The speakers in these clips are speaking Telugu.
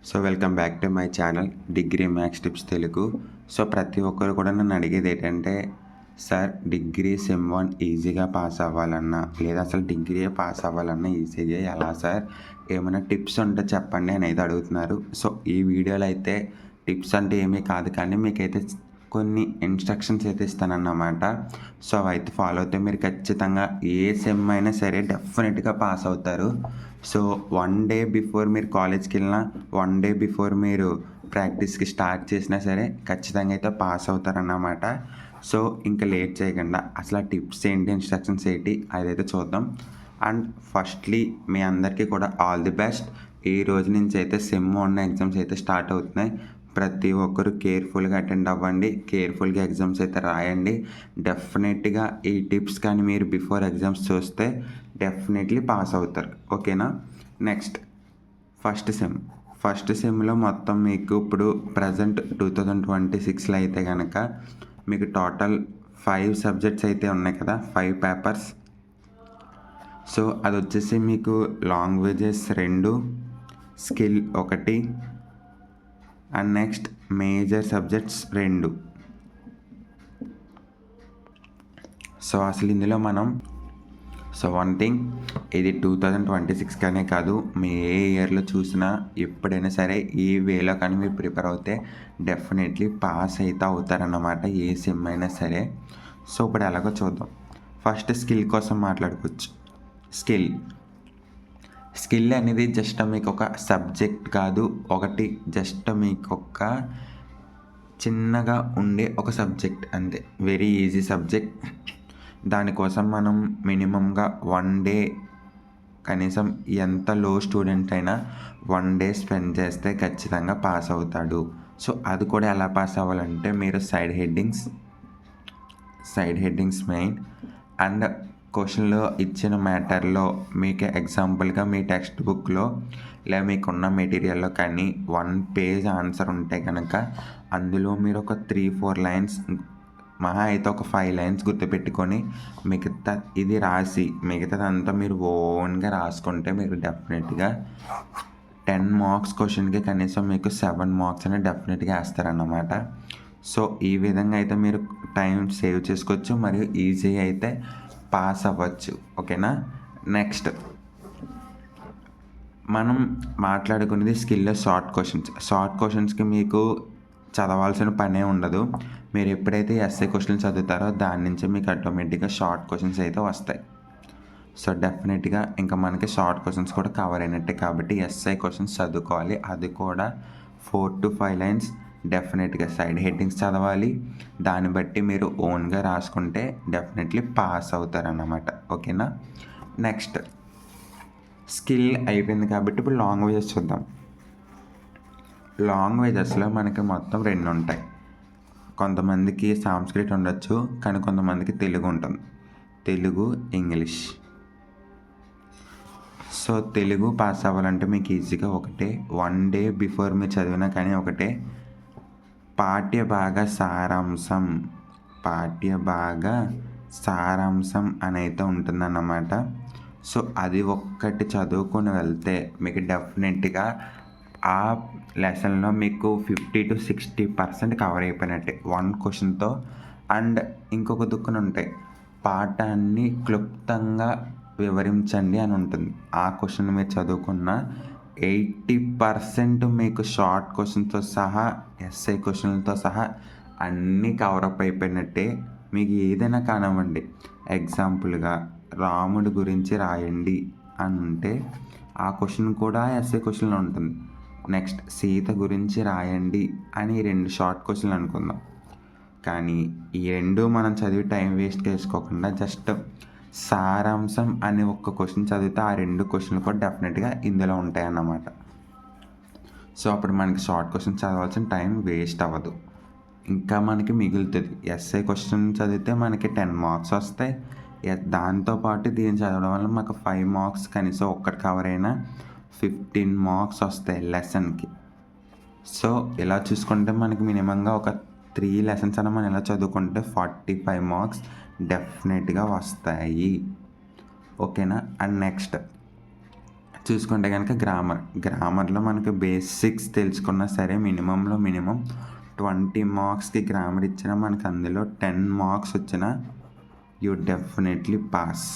So welcome back to my channel degree maths tips Telugu. So ప్రతి ఒక్కరు కూడా నన్ను అడిగేది ఏంటంటే, సార్ డిగ్రీ సెమ్ 1 ఈజీగా పాస్ అవ్వాలన్నా లేదా అసలు డిగ్రీ పాస్ అవ్వాలన్నా ఈజీగా ఎలా సార్, ఏమైనా టిప్స్ ఉంటే చెప్పండి అని అయితే అడుగుతున్నారు. సో ఈ వీడియోలో అయితే టిప్స్ అంటే ఏమీ కాదు, కానీ మీకైతే కొన్ని ఇన్స్ట్రక్షన్స్ అయితే ఇస్తానన్నమాట. సో అవి అయితే ఫాలో అయితే మీరు ఖచ్చితంగా ఏ సెమ్ అయినా సరే డెఫినెట్గా పాస్ అవుతారు. సో 1 డే బిఫోర్ మీరు కాలేజ్కి వెళ్ళినా, 1 డే బిఫోర్ మీరు ప్రాక్టీస్కి స్టార్ట్ చేసినా సరే ఖచ్చితంగా అయితే పాస్ అవుతారన్నమాట. సో ఇంకా లేట్ చేయకుండా అసలు ఆ టిప్స్ ఏంటి, ఇన్స్ట్రక్షన్స్ ఏంటి అదైతే చూద్దాం. అండ్ ఫస్ట్లీ మీ అందరికీ కూడా ఆల్ ది బెస్ట్. ఈ రోజు నుంచి అయితే సెమ్ 1 ఎగ్జామ్స్ అయితే స్టార్ట్ అవుతున్నాయి. ప్రతి ఒక్కరు కేర్ఫుల్గా అటెండ్ అవ్వండి, కేర్ఫుల్గా ఎగ్జామ్స్ అయితే రాయండి. డెఫినెట్గా ఈ టిప్స్ కానీ మీరు బిఫోర్ ఎగ్జామ్స్ చూస్తే డెఫినెట్లీ పాస్ అవుతారు. ఓకేనా. నెక్స్ట్ ఫస్ట్ సెమ్లో మొత్తం మీకు ఇప్పుడు ప్రజెంట్ 2026లో అయితే కనుక మీకు టోటల్ 5 సబ్జెక్ట్స్ అయితే ఉన్నాయి కదా, 5 పేపర్స్. సో అది వచ్చేసి మీకు languages 2, skill 1 and next major subjects 2. So అసలు ఇందులో మనం వన్ థింగ్, ఇది 2026 కానీ కాదు, మీ ఏ ఇయర్లో చూసినా ఎప్పుడైనా సరే ఈ వేలో కానీ మీరు ప్రిపేర్ అవుతే డెఫినెట్లీ పాస్ అయితే అవుతారన్నమాట, ఏ సెమ్ అయినా సరే. సో ఇప్పుడు ఎలాగో చూద్దాం. ఫస్ట్ స్కిల్ కోసం మాట్లాడుకోవచ్చు. స్కిల్ అనేది జస్ట్ మీకు ఒక సబ్జెక్ట్ కాదు, ఒకటి జస్ట్ మీకు ఒక చిన్నగా ఉండే ఒక సబ్జెక్ట్ అంతే, వెరీ ఈజీ సబ్జెక్ట్. దానికోసం మనం మినిమంగా 1 డే, కనీసం ఎంత లో స్టూడెంట్ అయినా 1 డే స్పెండ్ చేస్తే ఖచ్చితంగా పాస్ అవుతాడు. సో అది కూడా ఎలా పాస్ అవ్వాలంటే మీరు సైడ్ హెడ్డింగ్స్ మెయిన్ అండ్ క్వశ్చన్లో ఇచ్చిన మ్యాటర్లో మీకు ఎగ్జాంపుల్గా మీ టెక్స్ట్ బుక్లో లేదా మీకున్న మెటీరియల్లో కానీ 1 పేజ్ ఆన్సర్ ఉంటే కనుక అందులో మీరు ఒక 3-4 లైన్స్, మహా అయితే ఒక 5 లైన్స్ గుర్తుపెట్టుకొని మిగతా ఇది రాసి మిగతాదంతా మీరు ఓన్గా రాసుకుంటే మీకు డెఫినెట్గా 10 మార్క్స్ క్వశ్చన్కి కనీసం మీకు 7 మార్క్స్ అనేది డెఫినెట్గా వేస్తారన్నమాట. సో ఈ విధంగా అయితే మీరు టైం సేవ్ చేసుకోవచ్చు మరియు ఈజీగా అయితే పాస్ అవ్వచ్చు. ఓకేనా. నెక్స్ట్ మనం మాట్లాడుకునేది స్కిల్లో షార్ట్ క్వశ్చన్స్కి మీకు చదవాల్సిన పనే ఉండదు. మీరు ఎప్పుడైతే ఎస్ఏ క్వశ్చన్స్ చదువుతారో దాని నుంచి మీకు ఆటోమేటిక్గా షార్ట్ క్వశ్చన్స్ అయితే వస్తాయి. సో డెఫినెట్గా ఇంకా మనకి షార్ట్ క్వశ్చన్స్ కూడా కవర్ అయినట్టే, కాబట్టి ఎస్ఐ క్వశ్చన్స్ చదువుకోవాలి. అది కూడా 4 to 5 లైన్స్ డెఫినెట్గా సైడ్ హెడ్డింగ్స్ చదవాలి. దాన్ని బట్టి మీరు ఓన్గా రాసుకుంటే డెఫినెట్లీ పాస్ అవుతారన్నమాట. ఓకేనా. నెక్స్ట్ స్కిల్ అయిపోయింది కాబట్టి ఇప్పుడు లాంగ్వేజెస్ చూద్దాం. లాంగ్వేజెస్లో మనకి మొత్తం 2 ఉంటాయి. కొంతమందికి సంస్కృత్ ఉండొచ్చు, కానీ కొంతమందికి తెలుగు ఉంటుంది. Telugu, English. So Telugu pass అవ్వాలంటే మీకు ఈజీగా ఒకటే, 1 డే బిఫోర్ మీరు చదివినా కానీ ఒకటే, పాఠ్యభాగ సారాంశం అని అయితే ఉంటుందన్నమాట. సో అది ఒక్కటి చదువుకొని వెళ్తే మీకు డెఫినెట్గా ఆ లెసన్లో మీకు 50 to 60% కవర్ అయిపోయినట్టే 1 క్వశ్చన్తో. అండ్ ఇంకొక దుక్కున ఉంటాయి, పాఠాన్ని క్లుప్తంగా వివరించండి అని ఉంటుంది. ఆ క్వశ్చన్ మీరు చదువుకున్న 80% మీకు షార్ట్ క్వశ్చన్తో సహా, ఎస్ఐ క్వశ్చన్లతో సహా అన్నీ కవరప్ అయిపోయినట్టే. మీకు ఏదైనా కానివ్వండి, ఎగ్జాంపుల్గా రాముడి గురించి రాయండి అని ఉంటే ఆ క్వశ్చన్ కూడా ఎస్ఐ క్వశ్చన్లో ఉంటుంది. నెక్స్ట్ సీత గురించి రాయండి అని 2 షార్ట్ క్వశ్చన్లు అనుకుందాం. కానీ ఈ 2 మనం చదివి టైం వేస్ట్ చేసుకోకుండా జస్ట్ సారాంశం అనే ఒక్క క్వశ్చన్ చదివితే ఆ 2 క్వశ్చన్లు కూడా డెఫినెట్గా ఇందులో ఉంటాయి అన్నమాట. సో అప్పుడు మనకి షార్ట్ క్వశ్చన్ చదవాల్సిన టైం వేస్ట్ అవ్వదు, ఇంకా మనకి మిగులుతుంది. ఎస్ఐ క్వశ్చన్ చదివితే మనకి 10 మార్క్స్ వస్తాయి. దాంతోపాటు దీన్ని చదవడం వల్ల మాకు 5 మార్క్స్, కనీసం ఒక్కటి కవర్ అయినా 15 మార్క్స్ వస్తాయి లెసన్కి. సో ఇలా చూసుకుంటే మనకి మినిమంగా ఒక 3 లెసన్స్ అని మనం ఇలా చదువుకుంటే 45 మార్క్స్ డెఫినెట్గా వస్తాయి. ఓకేనా. అండ్ నెక్స్ట్ చూసుకుంటే కనుక గ్రామర్లో మనకు బేసిక్స్ తెలుసుకున్నా సరే మినిమంలో మినిమం 20 మార్క్స్కి గ్రామర్ ఇచ్చినా మనకు అందులో 10 మార్క్స్ వచ్చినా you definitely pass,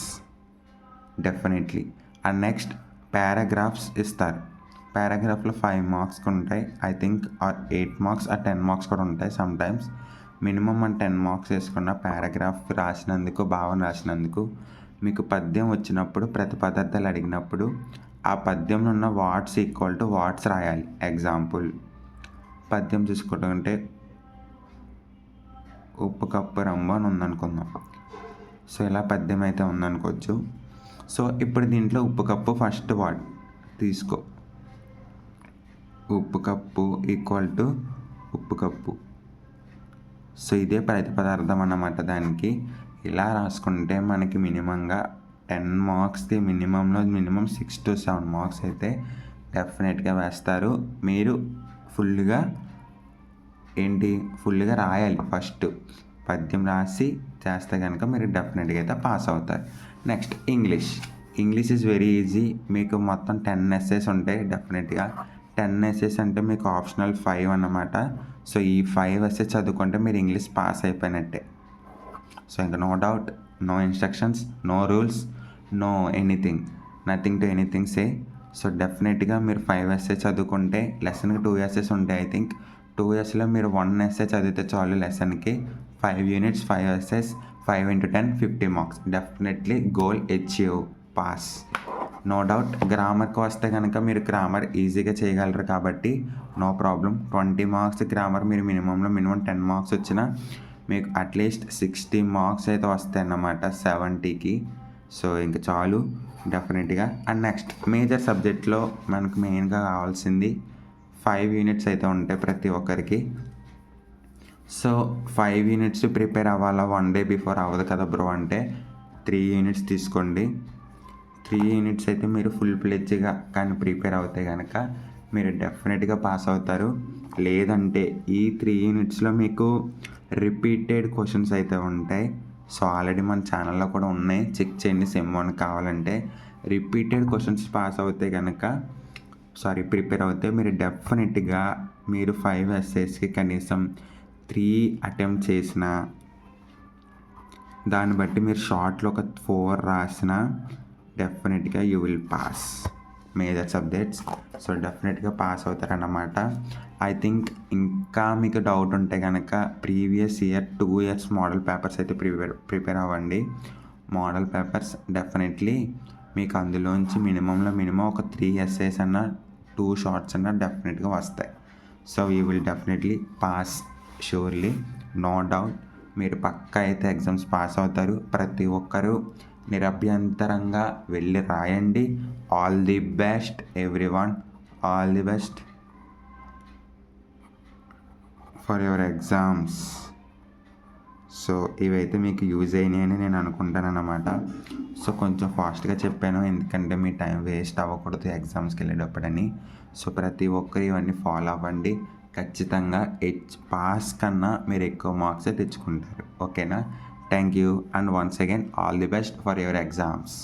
definitely. And next paragraphs ఇస్తారు. పారాగ్రాఫ్లో 5 మార్క్స్కి ఉంటాయి, ఐ థింక్ 8 మార్క్స్ 10 మార్క్స్ కూడా ఉంటాయి సమ్టైమ్స్. మినిమం మనం 10 మార్క్స్ వేసుకున్న పారాగ్రాఫ్ రాసినందుకు, భావన రాసినందుకు. మీకు పద్యం వచ్చినప్పుడు ప్రతిపదార్థాలు అడిగినప్పుడు ఆ పద్యంలో ఉన్న వాట్స్ ఈక్వల్ టు వాట్స్ రాయాలి. ఎగ్జాంపుల్ పద్యం చూసుకుంటే ఉప్పు కప్పు రంబు అని ఉందనుకుందాం. సో ఇలా పద్యం అయితే ఉందనుకోవచ్చు. సో ఇప్పుడు దీంట్లో ఉప్పు కప్పు ఫస్ట్ వాట్ తీసుకో, ఉప్పు కప్పు ఈక్వల్ టు ఉప్పు కప్పు. సో ఇదే ప్రతిపదార్థం అన్నమాట. దానికి ఇలా రాసుకుంటే మనకి మినిమంగా 10 మార్క్స్కి మినిమంలో మినిమం 6 to 7 మార్క్స్ అయితే డెఫినెట్గా వేస్తారు. మీరు ఫుల్గా రాయాలి. ఫస్ట్ పద్యం రాసి చేస్తే కనుక మీరు డెఫినెట్గా అయితే పాస్ అవుతారు. Next English is very easy. మీకు మొత్తం 10 ఎస్సేస్ ఉంటాయి. డెఫినెట్గా 10 ఎస్సేస్ అంటే మీకు ఆప్షనల్ 5 అన్నమాట. సో ఈ 5 ఎస్సేస్ చదువుకుంటే మీరు ఇంగ్లీష్ పాస్ అయిపోయినట్టే. సో ఇంకా no doubt, no instructions, no rules, no anything, nothing to anything say. So డెఫినెట్గా మీరు 5 ఎస్సేస్ చదువుకుంటే లెసన్కి 2 ఎస్సేస్ ఉంటాయి. ఐ థింక్ 2 ఎస్లో మీరు 1 ఎస్సే చదివితే చాలు. లెసన్కి 5 units 5 essays 5 into 10 50 marks. Definitely goal achieve, pass, no doubt. గ్రామర్కి వస్తే కనుక మీరు గ్రామర్ ఈజీగా చేయగలరు కాబట్టి నో ప్రాబ్లం. 20 మార్క్స్ గ్రామర్ మీరు మినిమంలో మినిమం 10 మార్క్స్ వచ్చినా మీకు అట్లీస్ట్ 60 మార్క్స్ అయితే వస్తాయి అన్నమాట 70కి. సో ఇంకా చాలు డెఫినెట్గా. అండ్ నెక్స్ట్ మేజర్ సబ్జెక్ట్లో మనకు మెయిన్గా కావాల్సింది 5 యూనిట్స్ అయితే ఉంటాయి ప్రతి ఒక్కరికి. సో 5 యూనిట్స్ ప్రిపేర్ అవ్వాలా 1 day బిఫోర్ అవ్వదు కదా బ్రో అంటే 3 యూనిట్స్ తీసుకోండి. 3 యూనిట్స్ అయితే మీరు ఫుల్ ప్లెడ్జ్గా కానీ ప్రిపేర్ అవుతే కనుక మీరు డెఫినెట్గా పాస్ అవుతారు. లేదంటే ఈ 3 యూనిట్స్లో మీకు రిపీటెడ్ క్వశ్చన్స్ అయితే ఉంటాయి. సో ఆల్రెడీ మన ఛానల్లో కూడా ఉన్నాయి, చెక్ చేయండి. సెమ్ 1 కావాలంటే రిపీటెడ్ క్వశ్చన్స్ ప్రిపేర్ అవుతే మీరు డెఫినెట్గా మీరు 5 ఎస్సేస్కి కనీసం 3 అటెంప్ట్ చేసిన, దాన్ని బట్టి మీరు షార్ట్లో ఒక 4 రాసిన డెఫినెట్గా you will pass major subjects. So డెఫినెట్గా పాస్ అవుతారన్నమాట. ఐ థింక్ ఇంకా మీకు డౌట్ ఉంటే కనుక previous year 2 years model papers అయితే ప్రిపేర్ అవ్వండి. మోడల్ పేపర్స్ డెఫినెట్లీ మీకు అందులోంచి మినిమంలో మినిమం ఒక 3 ఎస్సేస్ అన్న 2 షార్ట్స్ అన్న డెఫినెట్గా వస్తాయి. So you will definitely pass surely, no doubt. మీరు పక్కా అయితే ఎగ్జామ్స్ పాస్ అవుతారు. ప్రతి ఒక్కరూ నిరభ్యంతరంగా వెళ్ళి రాయండి. All the best everyone, all the best for your exams. So ఇవైతే మీకు యూజ్ అయినాయని నేను అనుకుంటాను అన్నమాట. సో కొంచెం ఫాస్ట్గా చెప్పాను ఎందుకంటే మీ టైం వేస్ట్ అవ్వకూడదు ఎగ్జామ్స్కి వెళ్ళేటప్పుడని. సో ప్రతి ఒక్కరు ఇవన్నీ ఫాలో అవ్వండి. ఖచ్చితంగా పాస్ కన్నా మీరు ఎక్కువ మార్క్సే తెచ్చుకుంటారు. ఓకేనా? Thank you and once again all the best for your exams.